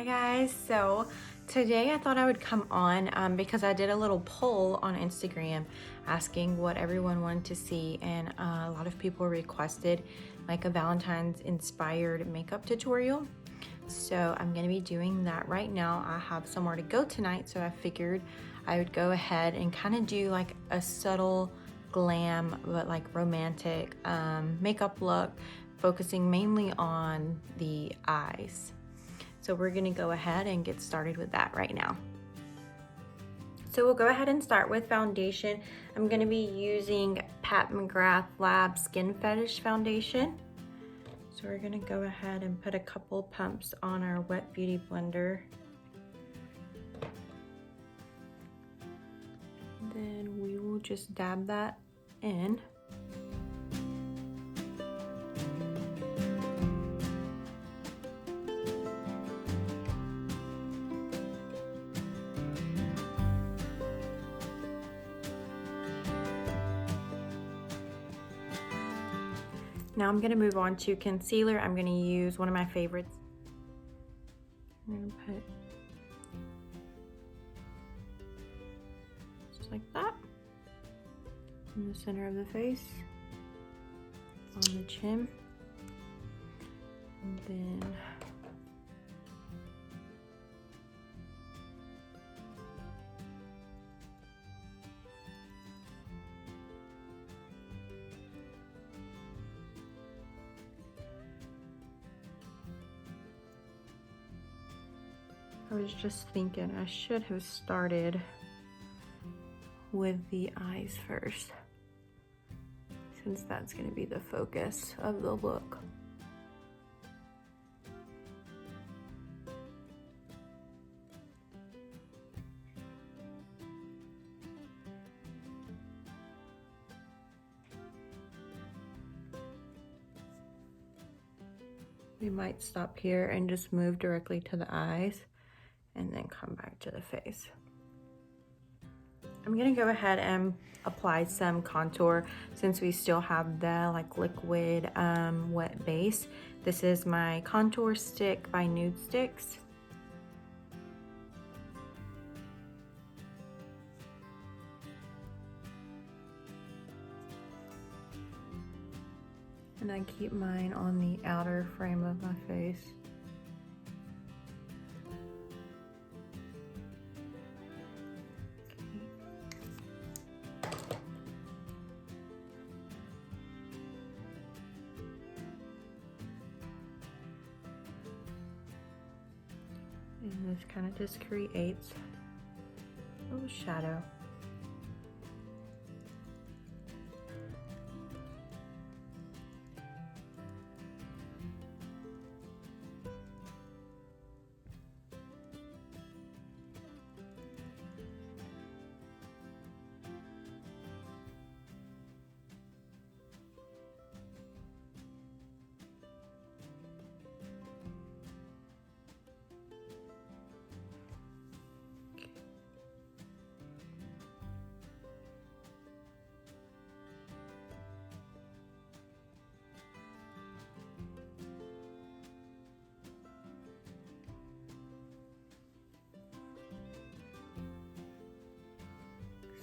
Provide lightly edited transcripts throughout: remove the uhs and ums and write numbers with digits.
guys, so today I thought I would come on because I did a little poll on Instagram asking what everyone wanted to see, and a lot of people requested like a Valentine's inspired makeup tutorial. So I'm gonna be doing that right now. I have somewhere to go tonight, so I figured I would go ahead and kind of do like a subtle glam but like romantic makeup look, focusing mainly on the eyes. So we're gonna go ahead and get started with that right now. So we'll go ahead and start with foundation. I'm gonna be using Pat McGrath Lab Skin Fetish foundation. So we're gonna go ahead and put a couple pumps on our wet beauty blender. Then we will just dab that in. Now I'm gonna move on to concealer. I'm gonna use one of my favorites. I'm gonna put just like that in the center of the face, on the chin, and then I was just thinking I should have started with the eyes first, since that's going to be the focus of the look. We might stop here and just move directly to the eyes and then come back to the face. I'm gonna go ahead and apply some contour since we still have the like liquid wet base. This is my contour stick by NUDESTIX. And I keep mine on the outer frame of my face. And this kind of just creates a little shadow.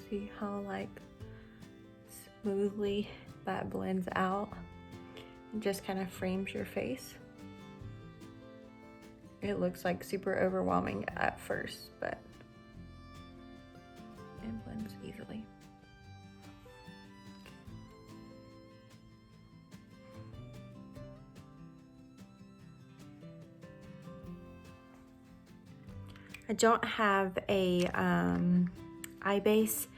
See how like smoothly that blends out and just kind of frames your face. It looks like super overwhelming at first, but it blends easily. I don't have a eye base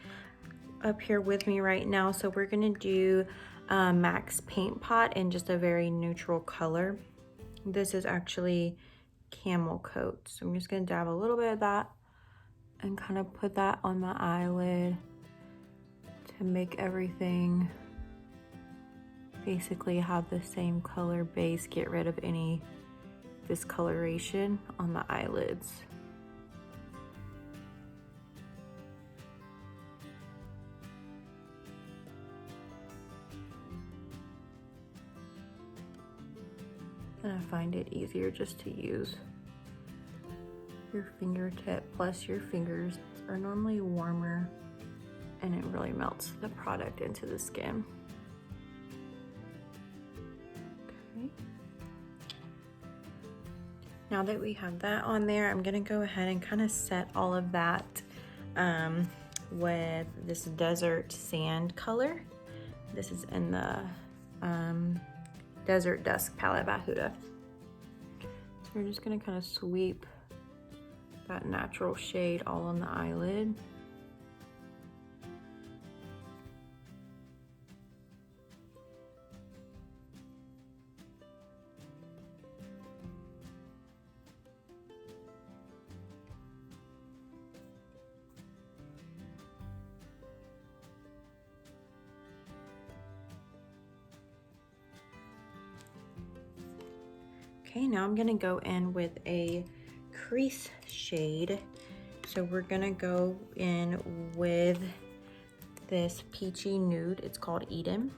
up here with me right now, so we're gonna do MAC's Paint Pot in just a very neutral color. This is actually Camel Coat, so I'm just gonna dab a little bit of that and kind of put that on my eyelid to make everything basically have the same color base, get rid of any discoloration on the eyelids. And I find it easier just to use your fingertip plus your fingers are normally warmer, and it really melts the product into the skin. Okay. Now that we have that on there, I'm gonna go ahead and kind of set all of that with this desert sand color. This is in the Desert Dusk palette by HUDA. So we're just gonna kind of sweep that natural shade all on the eyelid. Okay, now I'm gonna go in with a crease shade. So we're gonna go in with this peachy nude. It's called Eden.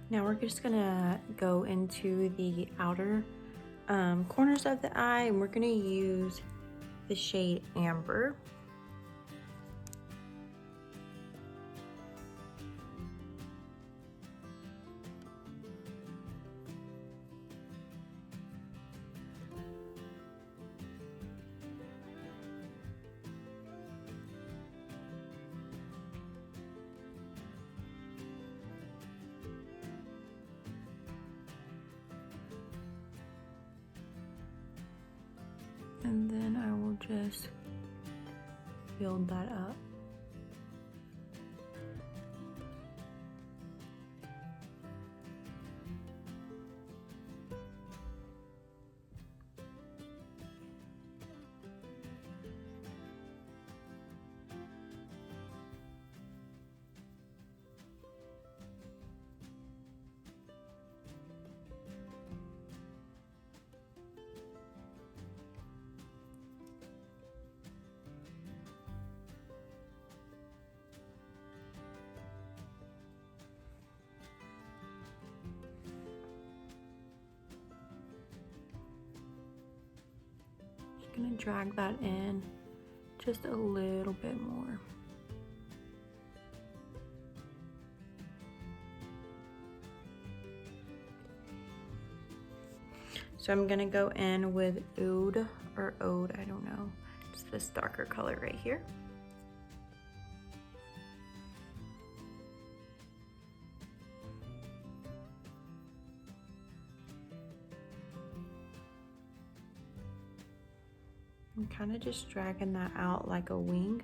Now we're just gonna go into the outer corners of the eye, and we're gonna use the shade Amber. And then I will just build that up. Gonna drag that in just a little bit more. So I'm gonna go in with Ode, I don't know, just this darker color right here. I'm kind of just dragging that out like a wing.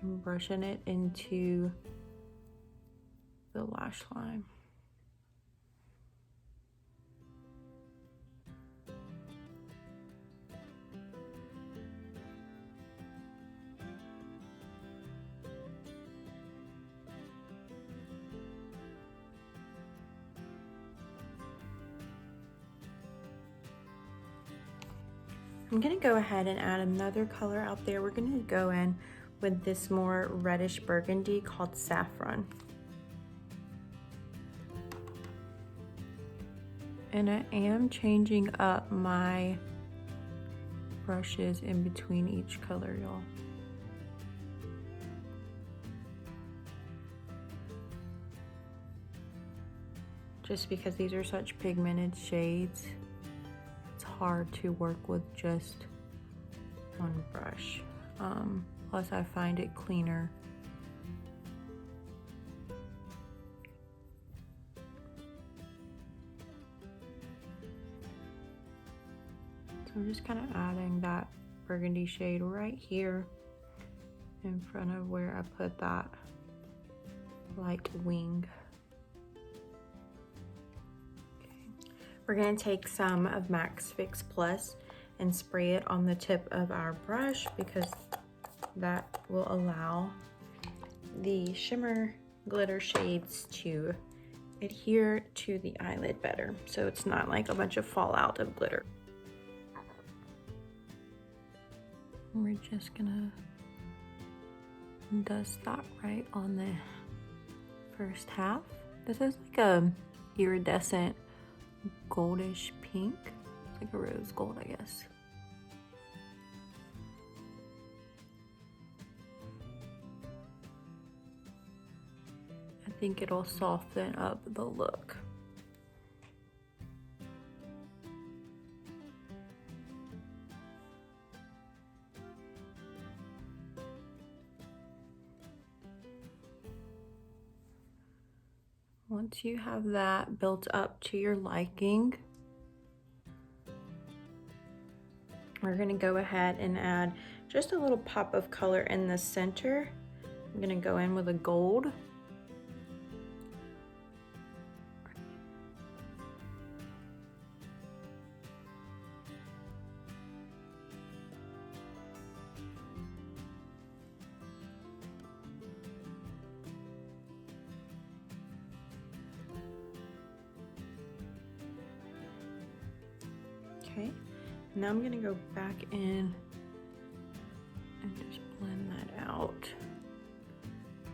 I'm brushing it into the lash line. I'm gonna go ahead and add another color out there. We're gonna go in with this more reddish burgundy called Saffron. And I am changing up my brushes in between each color, y'all. Just because these are such pigmented shades, it's hard to work with just one brush. Plus I find it cleaner I'm just kind of adding that burgundy shade right here in front of where I put that light wing. Okay. We're going to take some of MAC's Fix Plus and spray it on the tip of our brush because that will allow the shimmer glitter shades to adhere to the eyelid better, so it's not like a bunch of fallout of glitter. We're just gonna dust that right on the first half. This is like a iridescent goldish pink. It's like a rose gold, I guess. I think it'll soften up the look. Once you have that built up to your liking, we're gonna go ahead and add just a little pop of color in the center. I'm gonna go in with a gold. Okay, now I'm gonna go back in and just blend that out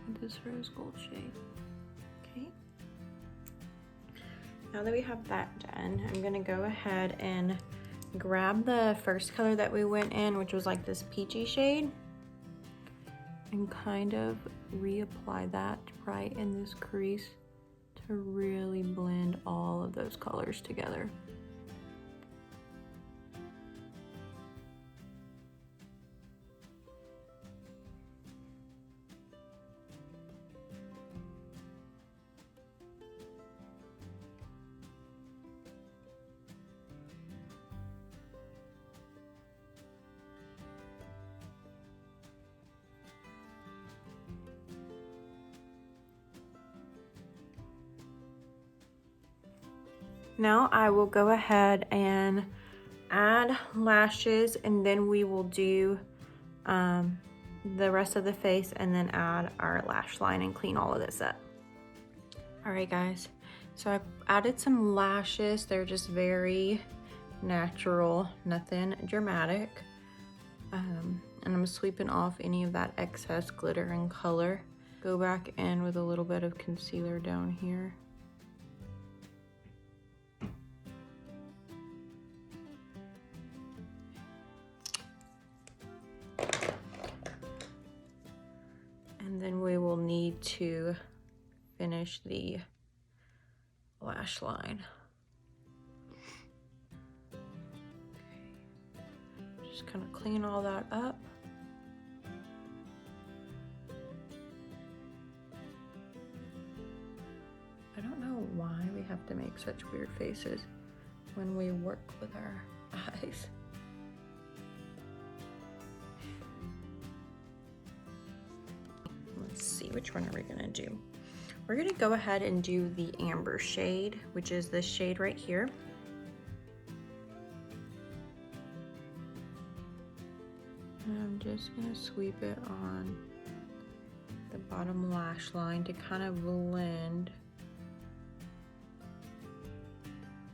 with this rose gold shade. Okay, now that we have that done, I'm gonna go ahead and grab the first color that we went in, which was like this peachy shade, and kind of reapply that right in this crease to really blend all of those colors together. Now I will go ahead and add lashes, and then we will do the rest of the face and then add our lash line and clean all of this up. All right guys, so I added some lashes. They're just very natural, nothing dramatic. And I'm sweeping off any of that excess glitter and color. Go back in with a little bit of concealer down here. And then we will need to finish the lash line. Okay. Just kind of clean all that up. I don't know why we have to make such weird faces when we work with our eyes. Let's see, which one are we gonna do? We're gonna go ahead and do the amber shade, which is this shade right here. And I'm just gonna sweep it on the bottom lash line to kind of blend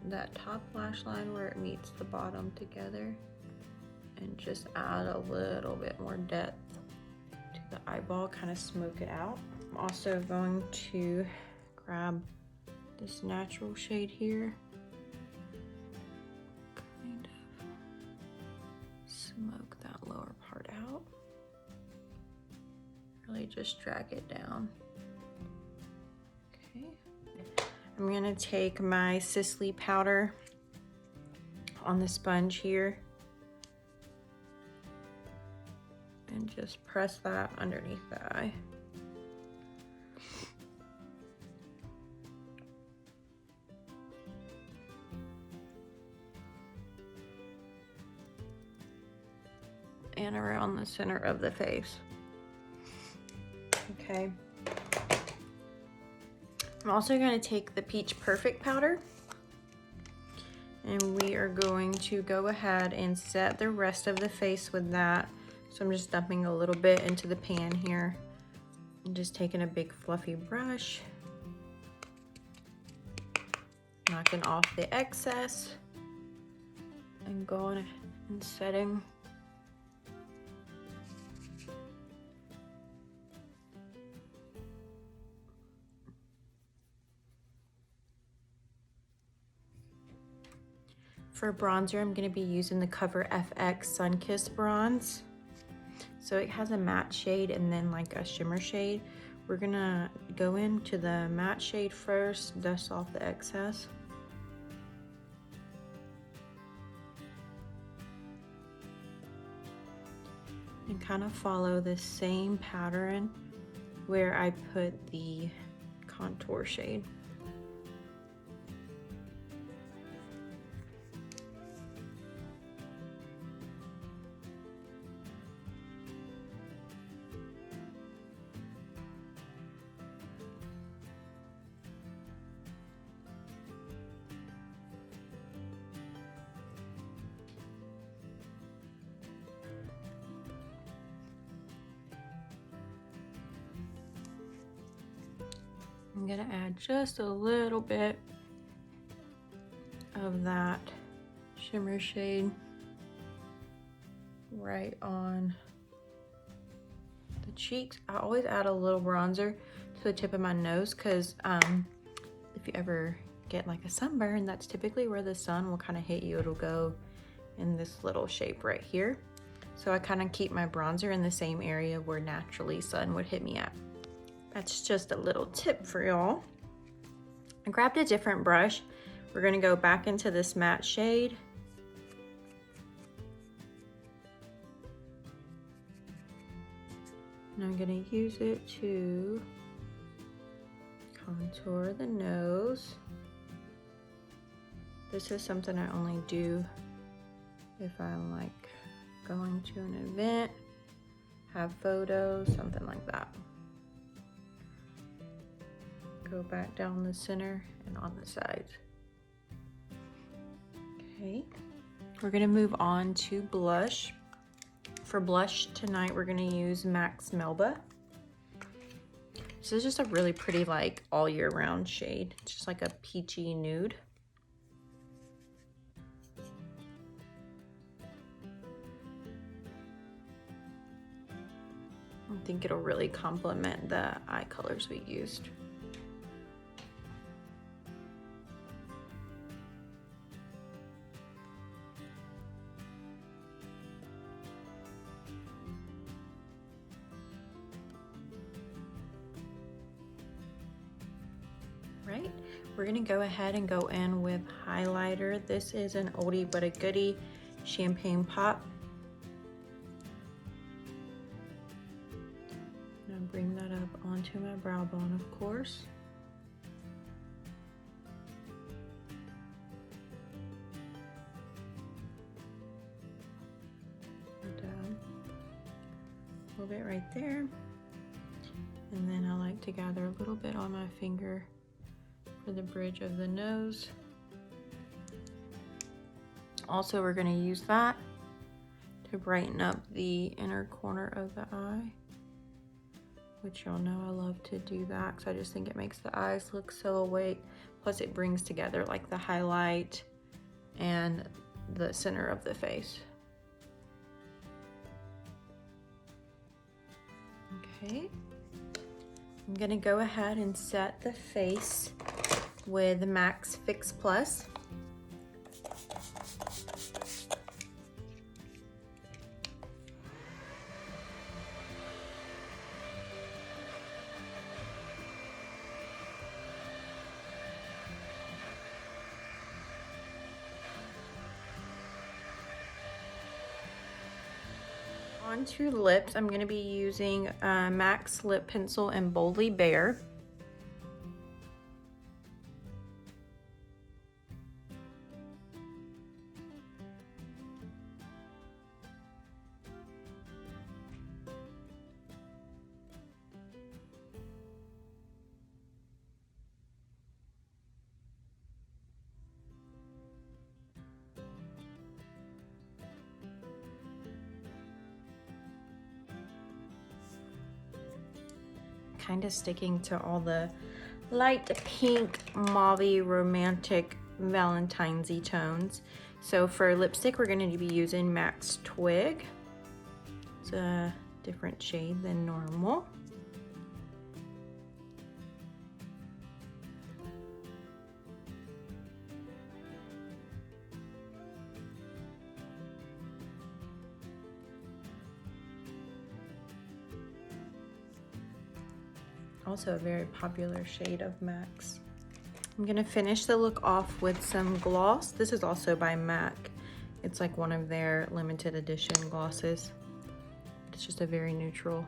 that top lash line where it meets the bottom together, and just add a little bit more depth to the eyeball, kind of smoke it out. I'm also going to grab this natural shade here, kind of smoke that lower part out, really just drag it down. Okay, I'm gonna take my Sisley Powder on the sponge here and just press that underneath the eye. and around the center of the face. Okay. I'm also going to take the Peach Perfect powder, and we are going to go ahead and set the rest of the face with that. So I'm just dumping a little bit into the pan here and just taking a big fluffy brush, knocking off the excess and going and setting. For bronzer, I'm going to be using the COVERFX Sunkissed bronze. So it has a matte shade and then like a shimmer shade. We're going to go into the matte shade first, dust off the excess. And kind of follow the same pattern where I put the contour shade. I'm gonna add just a little bit of that shimmer shade right on the cheeks. I always add a little bronzer to the tip of my nose because if you ever get like a sunburn, that's typically where the sun will kind of hit you. It'll go in this little shape right here. So I kind of keep my bronzer in the same area where naturally sun would hit me at. That's just a little tip for y'all. I grabbed a different brush. We're gonna go back into this matte shade. And I'm gonna use it to contour the nose. This is something I only do if I'm like going to an event, have photos, something like that. Go back down the center and on the sides. Okay, we're gonna move on to blush. For blush tonight, we're gonna use MAC's Melba. This is just a really pretty, like, all year round shade. It's just like a peachy nude. I think it'll really complement the eye colors we used. Right, we're gonna go ahead and go in with highlighter. This is an oldie but a goodie, Champagne Pop. Now bring that up onto my brow bone, of course. Down a little bit right there. And then I like to gather a little bit on my finger for the bridge of the nose. Also, we're going to use that to brighten up the inner corner of the eye, which y'all know I love to do that because I just think it makes the eyes look so awake. Plus it brings together like the highlight and the center of the face. Okay, I'm gonna go ahead and set the face with MAC's Fix Plus. Onto lips, I'm going to be using MAC's Lip Pencil in Boldly Bare. kind of sticking to all the light pink, mauve-y, romantic Valentine's-y tones. So for lipstick, we're going to be using MAC's Twig. It's a different shade than normal. Also a very popular shade of MAC's. I'm gonna finish the look off with some gloss. This is also by MAC. It's like one of their limited edition glosses. It's just a very neutral.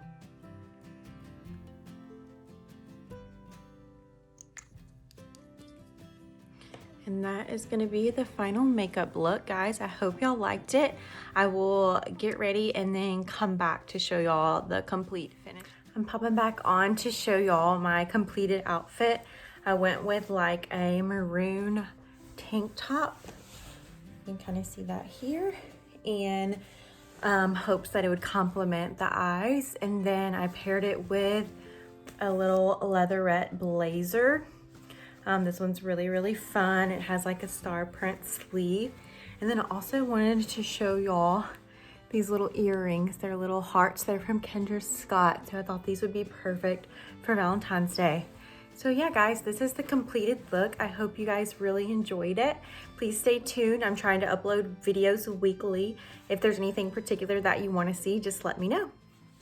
And that is gonna be the final makeup look, guys. I hope y'all liked it. I will get ready and then come back to show y'all the complete finish. I'm popping back on to show y'all my completed outfit. I went with like a maroon tank top. You can kind of see that here. And hopes that it would complement the eyes. And then I paired it with a little leatherette blazer. This one's really, really fun. It has like a star print sleeve. And then I also wanted to show y'all these little earrings. They're little hearts. They're from Kendra Scott. So I thought these would be perfect for Valentine's Day. So yeah, guys, this is the completed look. I hope you guys really enjoyed it. Please stay tuned. I'm trying to upload videos weekly. If there's anything particular that you want to see, just let me know.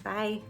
Bye.